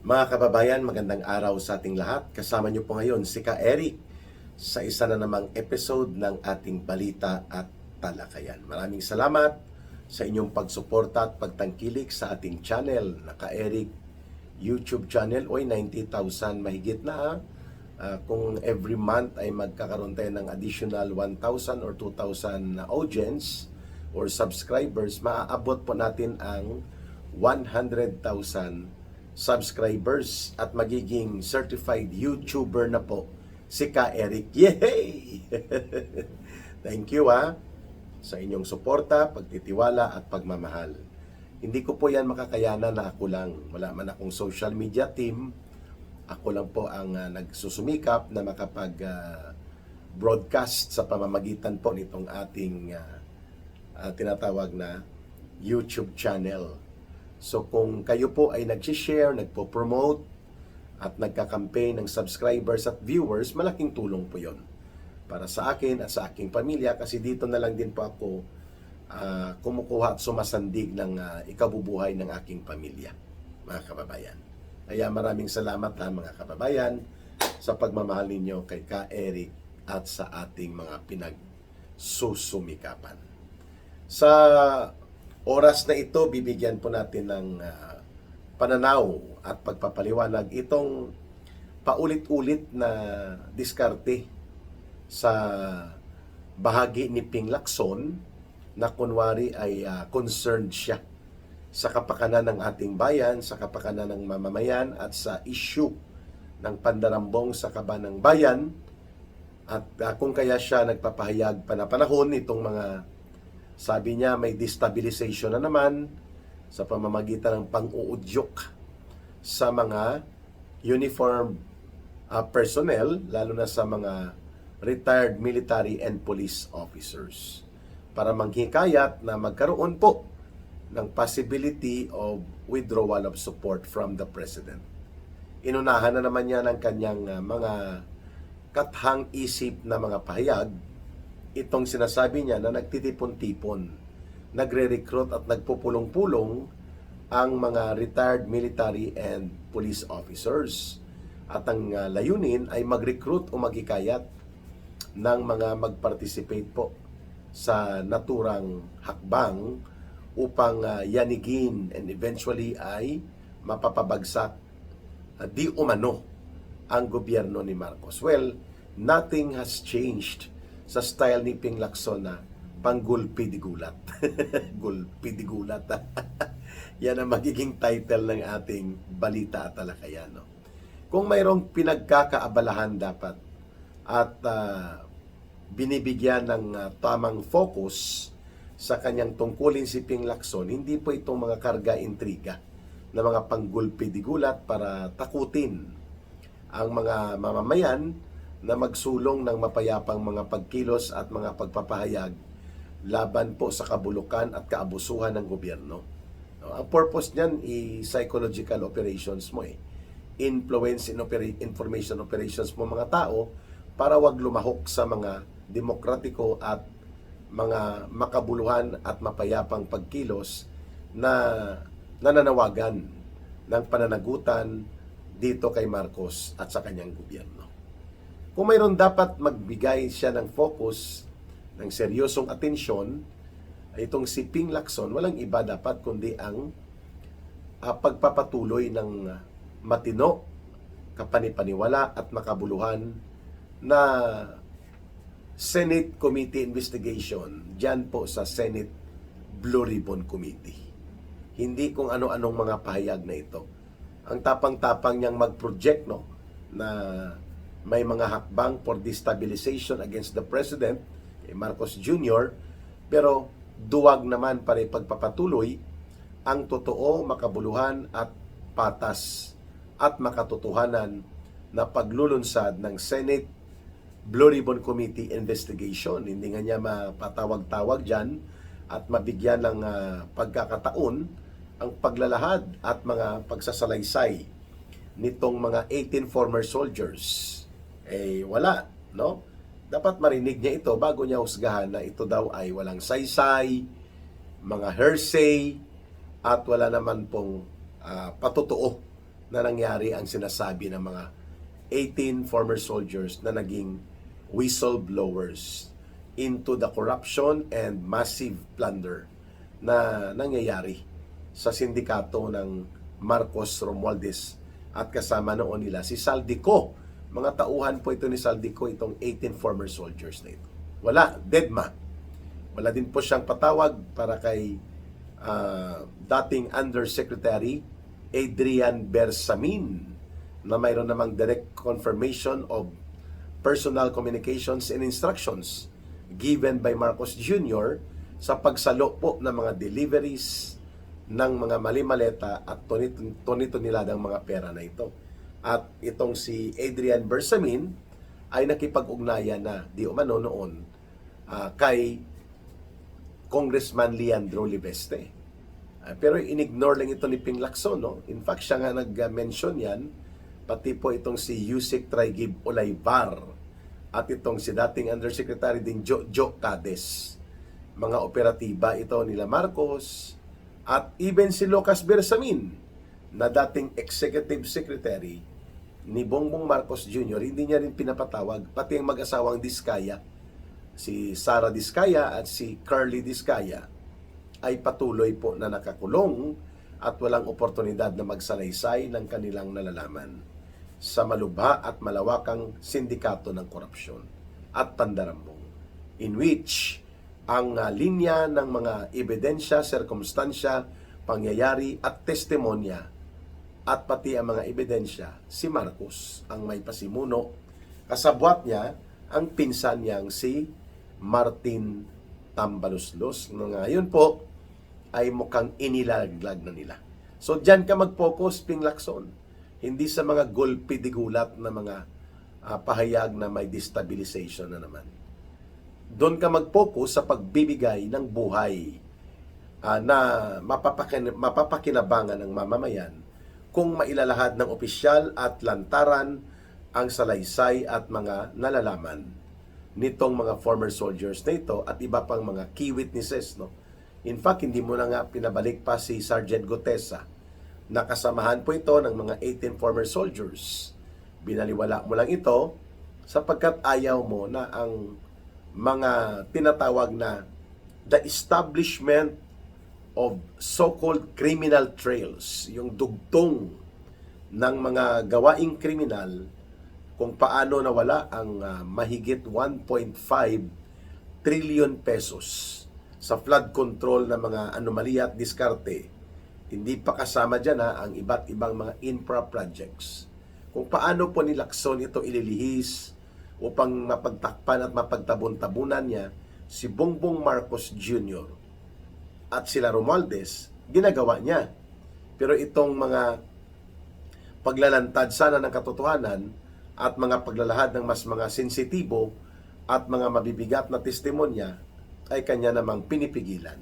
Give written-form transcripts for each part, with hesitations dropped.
Mga kababayan, magandang araw sa ating lahat. Kasama niyo po ngayon si Ka Eric sa isa na namang episode ng ating balita at talakayan. Maraming salamat sa inyong pagsuporta at pagtangkilik sa ating channel na Ka Eric YouTube channel. Oy, 90,000 mahigit na. Kung every month ay magkakaroon tayo ng additional 1,000 or 2,000 audience or subscribers, maaabot po natin ang 100,000 subscribers at magiging certified YouTuber na po si Ka Eric. Yay! Thank you sa inyong suporta, pagtitiwala at pagmamahal. Hindi ko po yan makakayanan na ako lang. Wala man akong social media team. Ako lang po ang nagsusumikap na makapag-broadcast sa pamamagitan po nitong ating tinatawag na YouTube channel. So kung kayo po ay nag-share, nagpo-promote at nagka-campaign ng subscribers at viewers, malaking tulong po yon para sa akin at sa aking pamilya, kasi dito na lang din po ako kumukuha at sumasandig ng ikabubuhay ng aking pamilya, mga kababayan. Kaya maraming salamat mga kababayan sa pagmamahal ninyo kay Ka Eric at sa ating mga pinagsusumikapan. Sa oras na ito, bibigyan po natin ng pananaw at pagpapaliwanag itong paulit-ulit na diskarte sa bahagi ni Ping Lacson na kunwari ay concerned siya sa kapakanan ng ating bayan, sa kapakanan ng mamamayan at sa issue ng pandarambong sa kaba ng bayan. At kung kaya siya nagpapahayag pa na panahon itong mga, sabi niya, may destabilization na naman sa pamamagitan ng pang-uudyok sa mga uniform personnel, lalo na sa mga retired military and police officers, para manghikayat na magkaroon po ng possibility of withdrawal of support from the President. Inunahan na naman niya ng kanyang mga kathang isip na mga pahayag itong sinasabi niya na nagtitipon-tipon, nagre-recruit at nagpupulong-pulong ang mga retired military and police officers. At ang layunin ay mag-recruit o maghikayat ng mga mag-participate po sa naturang hakbang upang yanigin and eventually ay mapapabagsak di umano ang gobyerno ni Marcos. Well, nothing has changed sa style ni Ping Lacson na panggulpi di gulat. Gulpi di gulat. Yan ang magiging title ng ating balita at talakayan. No? Kung mayroong pinagkakaabalahan dapat at binibigyan ng tamang focus sa kanyang tungkulin si Ping Lacson, hindi po itong mga karga-intriga na mga panggulpi di gulat para takutin ang mga mamamayan na magsulong ng mapayapang mga pagkilos at mga pagpapahayag laban po sa kabulukan at kaabusuhan ng gobyerno. Ang purpose niyan psychological operations mo influence in information operations mo mga tao para wag lumahok sa mga demokratiko at mga makabuluhan at mapayapang pagkilos na nananawagan ng pananagutan dito kay Marcos at sa kanyang gobyerno. Kung mayroon dapat magbigay siya ng focus, ng seryosong atensyon, itong si Ping Lacson, walang iba dapat kundi ang pagpapatuloy ng matino, kapanipaniwala at makabuluhan na Senate Committee investigation dyan po sa Senate Blue Ribbon Committee. Hindi kung ano-anong mga pahayag na ito. Ang tapang-tapang niyang mag-project na may mga hakbang for destabilization against the President, Marcos Jr., pero duwag naman para ipagpapatuloy ang totoo, makabuluhan at patas at makatotohanan na paglulunsad ng Senate Blue Ribbon Committee investigation. Hindi nga niya mapatawag-tawag dyan at mabigyan ng pagkakataon ang paglalahad at mga pagsasalaysay nitong mga 18 former soldiers. Wala, no? Dapat marinig niya ito bago niya husgahan na ito daw ay walang saysay, mga hearsay, at wala naman pong patotoo na nangyari ang sinasabi ng mga 18 former soldiers na naging whistleblowers into the corruption and massive plunder na nangyayari sa sindikato ng Marcos Romualdez at kasama noon nila si Saldico. Mga tauhan po ito ni Saldico, itong 18 former soldiers na ito. Wala, deadma. Wala din po siyang patawag para kay dating Undersecretary Adrian Bersamin na mayroon namang direct confirmation of personal communications and instructions given by Marcos Jr. sa pagsalo po ng mga deliveries ng mga mali-maleta at tunito-niladang mga pera na ito. At itong si Adrian Bersamin ay nakipag-ugnayan na di umano noon kay Congressman Leandro Libeste. Pero inignore lang ito ni Ping Lacson, no? In fact, siya nga nag-mention yan, pati po itong si Yusek Traigib Olaybar at itong si dating Undersecretary din Jojo Cades. Mga operatiba ito nila Marcos at even si Lucas Bersamin na dating Executive Secretary ni Bongbong Marcos Jr. hindi niya rin pinapatawag, pati ang mag-asawang Diskaya, si Sara Diskaya at si Carly Diskaya ay patuloy po na nakakulong at walang oportunidad na magsalaysay ng kanilang nalalaman sa malubha at malawakang sindikato ng korupsyon at pandarambong, in which ang linya ng mga ebidensya, sirkumstansya, pangyayari at testimonya at pati ang mga ebidensya, si Marcos ang may pasimuno. Kasabwat niya ang pinsan niyang si Martin Tambaluslos na ngayon po ay mukhang inilaglag na nila. So dyan ka mag-focus, Ping Lacson, hindi sa mga gulpi di gulat na mga pahayag na may destabilization na naman. Doon ka mag-focus sa pagbibigay ng buhay na mapapakinabangan ng mamamayan kung mailalahad ng opisyal at lantaran ang salaysay at mga nalalaman nitong mga former soldiers na ito at iba pang mga key witnesses, no? In fact, hindi mo na nga pinabalik pa si Sergeant Gutesa na kasamahan po ito ng mga 18 former soldiers. Binaliwala mo lang ito sapagkat ayaw mo na ang mga tinatawag na the establishment of so-called criminal trails, yung dugtong ng mga gawaing kriminal, kung paano nawala ang mahigit 1.5 trillion pesos sa flood control ng mga anomalya at diskarte. Hindi pa kasama dyan ang iba't ibang mga infra projects. Kung paano po ni Lacson ito ililihis upang mapagtakpan at mapagtabon-tabunan niya si Bongbong Marcos Jr. at sila Romualdez, ginagawa niya. Pero itong mga paglalantad sana ng katotohanan at mga paglalahad ng mas mga sensitibo at mga mabibigat na testimonya ay kanya namang pinipigilan.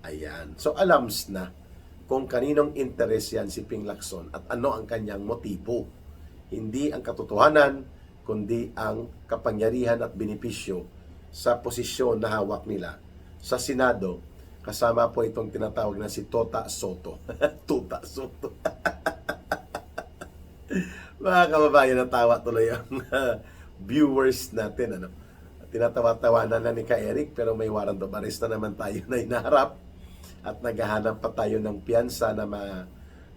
Ayan. So alams na kung kaninong interes yan si Ping Lacson at ano ang kanyang motibo. Hindi ang katotohanan, kundi ang kapangyarihan at benepisyo sa posisyon na hawak nila sa Senado. Kasama po itong tinatawag na si Tota Soto. Tota Soto. Mga kababayan, natawa tuloy ang viewers natin. Tinatawa-tawanan na ni Ka-Eric, pero may warrant of arrest na naman tayo na inaharap at naghahanap pa tayo ng piyansa na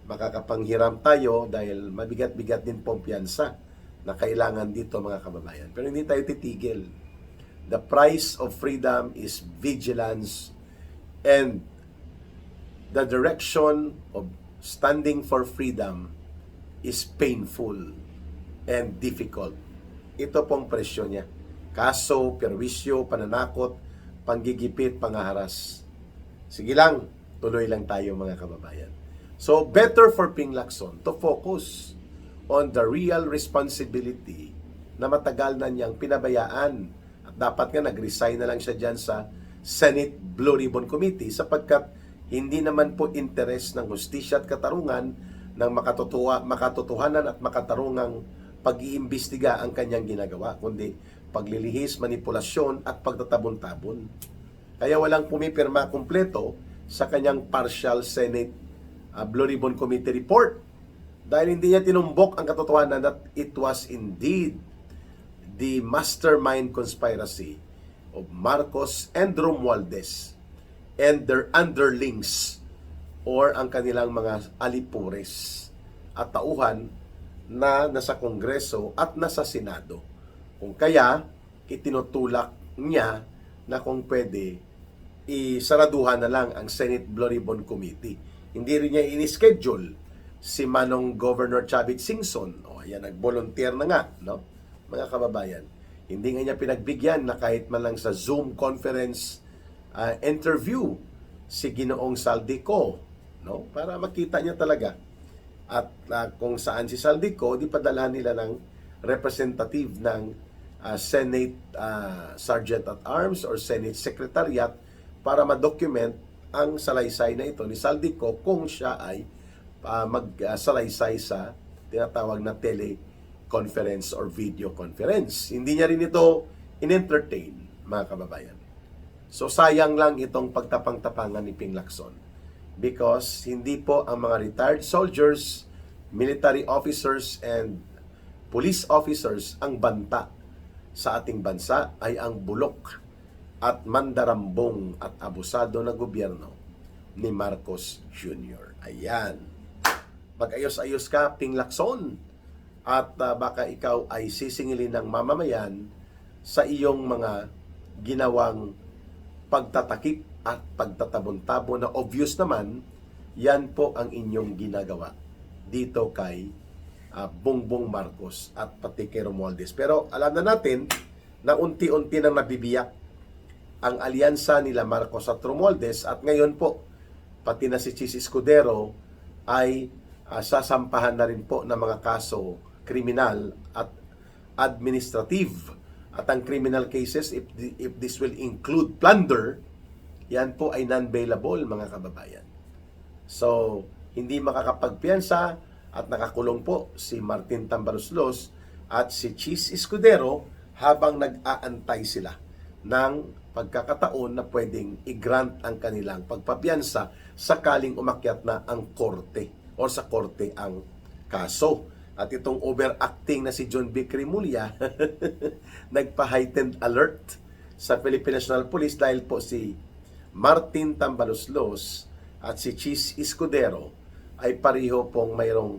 makakapanghiram tayo dahil mabigat-bigat din pong piyansa na kailangan dito, mga kababayan. Pero hindi tayo titigil. The price of freedom is vigilance, and the direction of standing for freedom is painful and difficult. Ito pong presyo niya. Kaso, perwisyo, pananakot, panggigipit, pangaharas. Sige lang, tuloy lang tayo, mga kababayan. So, better for Ping Lacson to focus on the real responsibility na matagal na niyang pinabayaan. At dapat nga nag-resign na lang siya dyan sa Senate Blue Ribbon Committee sapagkat hindi naman po interes ng hustisya at katarungan ng makatotohanan at makatarungang pag-iimbestiga ang kanyang ginagawa, kundi paglilihis, manipulasyon at pagtatabon-tabon. Kaya walang pumipirma kumpleto sa kanyang partial Senate Blue Ribbon Committee report Dahil hindi niya tinumbok ang katotohanan that it was indeed the mastermind conspiracy of Marcos and Romualdez and their underlings or ang kanilang mga alipures at tauhan na nasa Kongreso at nasa Senado. Kung kaya, itinutulak niya na kung pwede, isaraduhan na lang ang Senate Blue Ribbon Committee. Hindi rin niya in-schedule si Manong Governor Chavit Singson. O, ayan, nag-volunteer na nga, no? Mga kababayan. Hindi nga niya pinagbigyan na kahit man lang sa Zoom conference interview si Ginoong Saldico, no? Para makita niya talaga. At kung saan si Saldico, di padalhan nila ng representative ng Senate Sergeant at Arms or Senate Secretariat para ma-document ang salaysay na ito ni Saldico kung siya ay magsalaysay sa tinatawag na teleconference or video conference. Hindi niya rin ito in-entertain, mga kababayan. So sayang lang itong pagtapang-tapangan ni Ping Lacson because hindi po ang mga retired soldiers, military officers, and police officers ang banta sa ating bansa, ay ang bulok at mandarambong at abusado na gobyerno ni Marcos Jr. Ayan. Mag-ayos-ayos ka, Ping Lacson, at baka ikaw ay sisingilin ng mamamayan sa iyong mga ginawang pagtatakip at pagtatabon-tabo na obvious naman, yan po ang inyong ginagawa dito kay Bongbong Marcos at pati kay Romualdez. Pero alam na natin na unti-unti nang nabibiyak ang alyansa nila Marcos at Romualdez at ngayon po, pati na si Chis Escudero ay sasampahan na rin po ng mga kaso kriminal at administrative. At ang criminal cases, if this will include plunder, yan po ay non-bailable, mga kababayan. So, hindi makakapagpiyansa at nakakulong po si Martin Tambaloslos at si Chis Escudero habang nag-aantay sila ng pagkakataon na pwedeng i-grant ang kanilang pagpapiyansa sakaling umakyat na ang korte o sa korte ang kaso. At itong overacting na si John B. Cremulya nagpa-heightened alert sa Philippine National Police dahil po si Martin Tambaloslos at si Chis Escudero ay pareho pong mayroong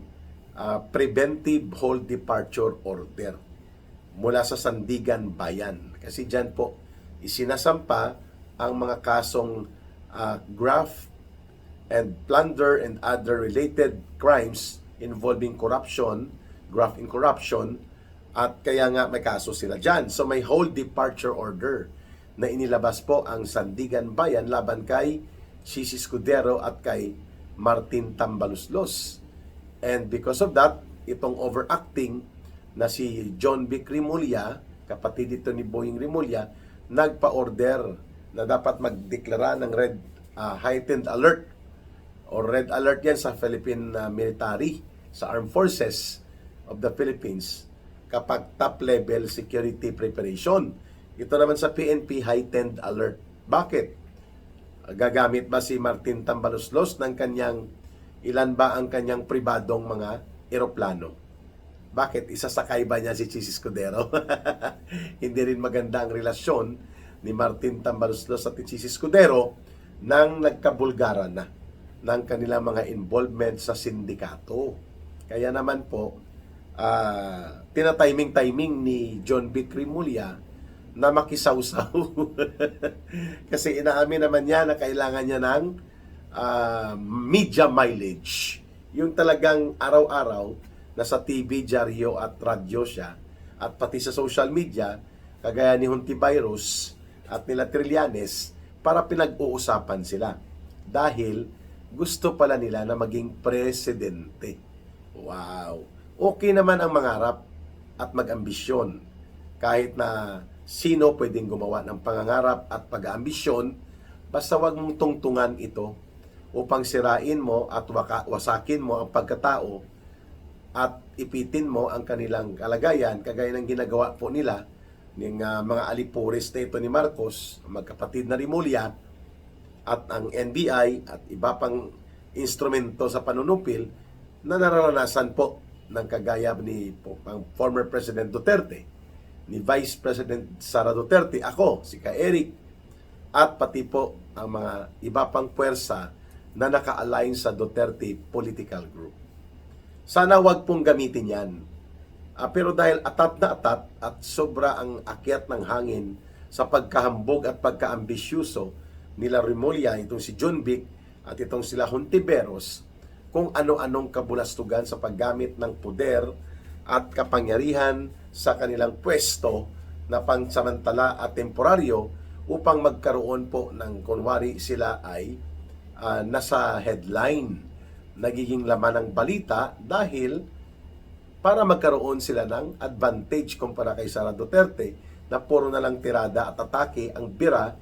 preventive hold departure order mula sa Sandigan Bayan. Kasi dyan po isinasampa ang mga kasong graft and plunder and other related crimes involving corruption, graft and corruption, at kaya nga may kaso sila dyan. So may hold departure order na inilabas po ang Sandigan Bayan laban kay Chis Escudero at kay Martin Tambaloslos. And because of that, itong overacting na si John B. Cremulya, kapatid dito ni Boying Rimulya, nagpa-order na dapat magdeklara ng heightened alert or red alert yan sa Philippine military, sa Armed Forces of the Philippines kapag top level security preparation. Ito naman sa PNP, heightened alert. Bakit? Gagamit ba si Martin Tambaloslos ng kanyang, ilan ba ang kanyang pribadong mga eroplano? Bakit? Isasakay ba niya si Chis Escudero? Hindi rin maganda ang relasyon ni Martin Tambaloslos at Chis Escudero nang nagkabulgaran na ng kanilang mga involvement sa sindikato. Kaya naman po, tinatiming-timing ni John B. Cremulya na makisawsaw. Kasi inaamin naman niya na kailangan niya ng media mileage. Yung talagang araw-araw nasa TV, dyaryo at radyo siya at pati sa social media, kagaya ni Hontivirus at nila Trillanes, para pinag-uusapan sila. Dahil gusto pala nila na maging presidente. Wow! Okay naman ang mangarap at mag-ambisyon. Kahit na sino pwedeng gumawa ng pangangarap at pag-aambisyon, basta wag mong tungtungan ito upang sirain mo at wasakin mo ang pagkatao at ipitin mo ang kanilang kalagayan, kagaya ng ginagawa po nila ng mga alipores na ito ni Marcos, magkapatid na Rimulya, at ang NBI at iba pang instrumento sa panunupil na nararanasan po ng kagaya ni ang former President Duterte, ni Vice President Sara Duterte, ako, si Ka Eric, at pati po ang mga iba pang puwersa na naka-align sa Duterte Political Group. Sana wag pong gamitin yan. Pero dahil atat na atat at sobra ang akyat ng hangin sa pagkahambog at pagkaambisyuso nila Remulla, itong si John Vic at itong sila Hontiveros, kung ano-anong kabulastugan sa paggamit ng poder at kapangyarihan sa kanilang pwesto na pansamantala at temporaryo upang magkaroon po ng kunwari sila ay nasa headline, nagiging laman ng balita dahil para magkaroon sila ng advantage kumpara kay Sara Duterte na puro na lang tirada at atake ang bira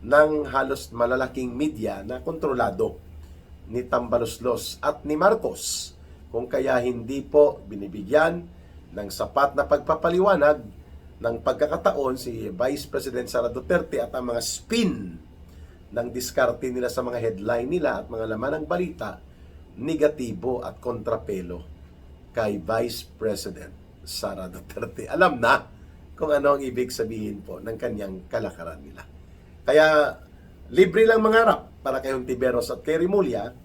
ng halos malalaking media na kontrolado ni Tambaloslos at ni Marcos. Kung kaya hindi po binibigyan ng sapat na pagpapaliwanag ng pagkakataon si Vice President Sara Duterte at ang mga spin ng diskarte nila sa mga headline nila at mga laman ng balita, negatibo at kontrapelo kay Vice President Sara Duterte. Alam na kung ano ang ibig sabihin po ng kanyang kalakaran nila. Kaya libre lang mangarap para kay Hontiveros at kay Remulla,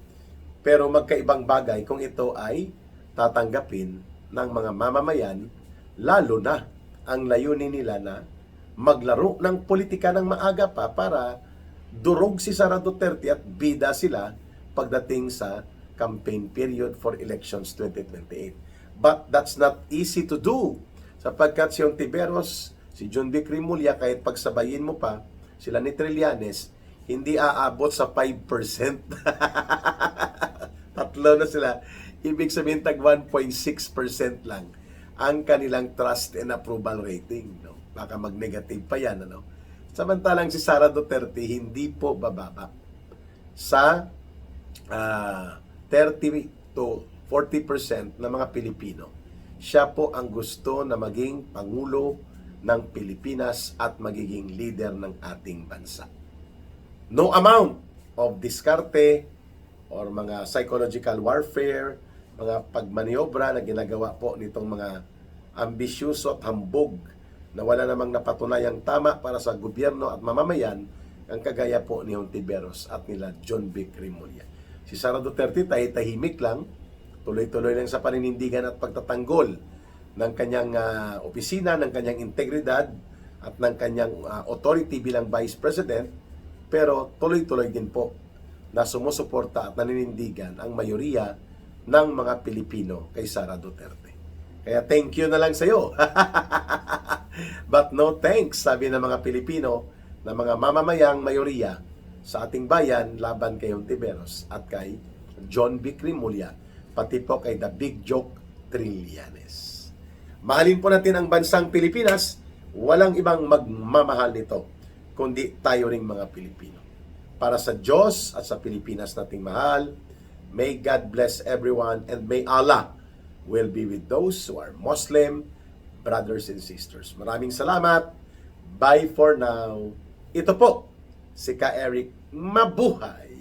pero magkaibang bagay kung ito ay tatanggapin ng mga mamamayan, lalo na ang layunin nila na maglaro ng politika ng maaga pa para durog si Sara Duterte at bida sila pagdating sa campaign period for elections 2028. But that's not easy to do sapagkat si Hontiveros, si John Vic Remulla, kahit pagsabayin mo pa sila ni Trillanes, hindi aabot sa 5%. Tatlo na sila. Ibig sabihin tag 1.6% lang ang kanilang trust and approval rating. No? Baka mag-negative pa yan. Ano? Samantalang si Sara Duterte hindi po bababa sa 30 to 40% ng mga Pilipino. Siya po ang gusto na maging Pangulo ng Pilipinas at magiging leader ng ating bansa. No amount of diskarte or mga psychological warfare, mga pagmaniobra na ginagawa po nitong mga ambisyoso at hambog na wala namang napatunayang tama para sa gobyerno at mamamayan, ang kagaya po ni Hontiveros at nila John Vic Remulla. Si Sara Duterte tahimik lang, tuloy-tuloy lang sa paninindigan at pagtatanggol ng kanyang opisina, ng kanyang integridad at ng kanyang authority bilang Vice President, pero tuloy-tuloy din po na sumusuporta at naninindigan ang mayoriya ng mga Pilipino kay Sara Duterte. Kaya thank you na lang sa iyo. But no thanks, sabi ng mga Pilipino na mga mamamayang mayoriya sa ating bayan laban kay Hontiveros at kay John Vic Remulla, pati po kay The Big Joke Trillanes. Mahalin po natin ang bansang Pilipinas, walang ibang magmamahal nito kundi tayo ring mga Pilipino. Para sa Diyos at sa Pilipinas nating mahal, may God bless everyone and may Allah will be with those who are Muslim brothers and sisters. Maraming salamat. Bye for now. Ito po, si Ka Eric. Mabuhay!